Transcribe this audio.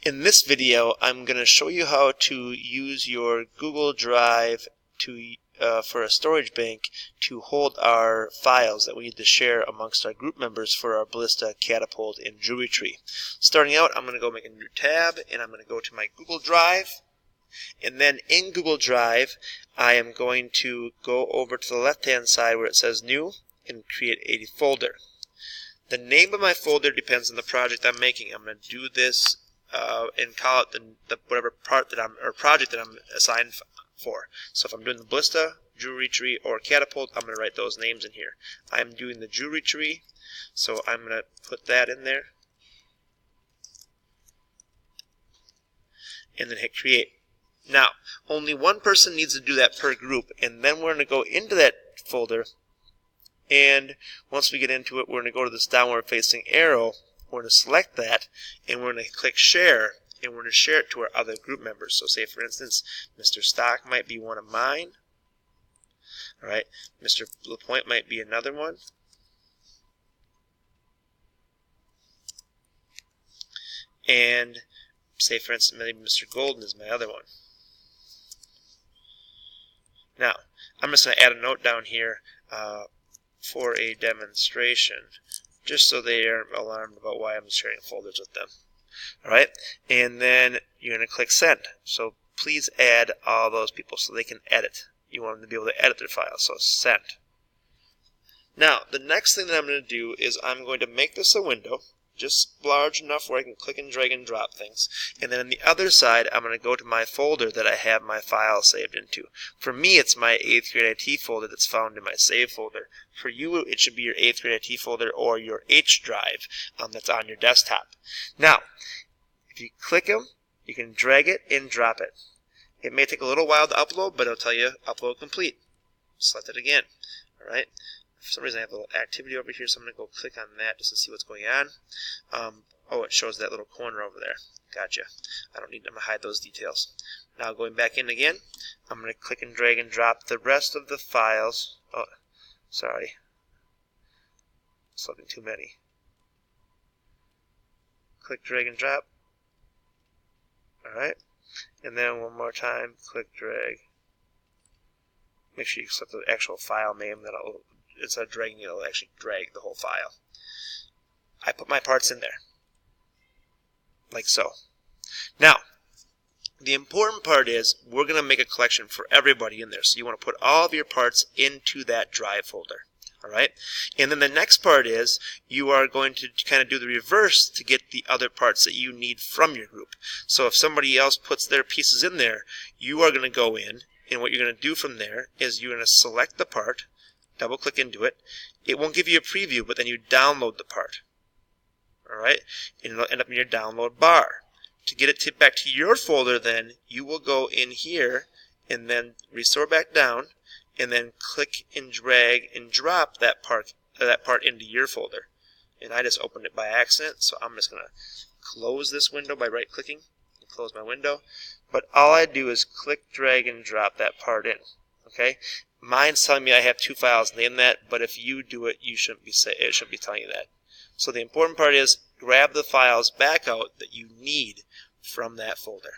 In this video, I'm going to show you how to use your Google Drive for a storage bank to hold our files that we need to share amongst our group members for our Ballista, Catapult, and Jewelry Tree. Starting out, I'm going to go make a new tab, and I'm going to go to my Google Drive. And then in Google Drive, I am going to go over to the left-hand side where it says New and create a folder. The name of my folder depends on the project I'm making. I'm going to do this and call it the whatever part that project that I'm assigned for. So if I'm doing the Ballista, Jewelry Tree, or Catapult, I'm going to write those names in here. I'm doing the Jewelry Tree, so I'm going to put that in there, and then hit Create. Now, only one person needs to do that per group, and then we're going to go into that folder, and once we get into it, we're going to go to this downward facing arrow. We're going to select that, and we're going to click Share, and we're going to share it to our other group members. So say, for instance, Mr. Stock might be one of mine. All right, Mr. LaPointe might be another one. And say, for instance, maybe Mr. Golden is my other one. Now, I'm just going to add a note down here for a demonstration, just so they aren't alarmed about why I'm sharing folders with them. Alright, and then you're going to click Send. So please add all those people so they can edit. You want them to be able to edit their files, so Send. Now, the next thing that I'm going to do is I'm going to make this a window, just large enough where I can click and drag and drop things. And then on the other side, I'm going to go to my folder that I have my files saved into. For me, it's my 8th grade IT folder that's found in my Save folder. For you, it should be your 8th grade IT folder or your H drive that's on your desktop. Now, if you click them, you can drag it and drop it. It may take a little while to upload, but it'll tell you upload complete. Select it again. All right. For some reason, I have a little activity over here, so I'm going to go click on that just to see what's going on. Oh, it shows that little corner over there. Gotcha. I'm going to hide those details. Now, going back in again, I'm going to click and drag and drop the rest of the files. Oh, sorry. Selecting too many. Click, drag, and drop. Alright. And then one more time, click, drag. Make sure you select the actual file name. Instead of dragging it, it'll actually drag the whole file. I put my parts in there, like so. Now, the important part is we're going to make a collection for everybody in there. So you want to put all of your parts into that drive folder. Alright? And then the next part is you are going to kind of do the reverse to get the other parts that you need from your group. So if somebody else puts their pieces in there, you are going to go in, and what you're going to do from there is you're going to select the part, double click into it. It won't give you a preview, but then you download the part. Alright? And it'll end up in your download bar. To get it back to your folder, then you will go in here and then restore back down, and then click and drag and drop that part into your folder. And I just opened it by accident, so I'm just going to close this window by right clicking and close my window. But all I do is click, drag, and drop that part in. Okay? Mine's telling me I have 2 files named that, but if you do it, it shouldn't be telling you that. So the important part is grab the files back out that you need from that folder.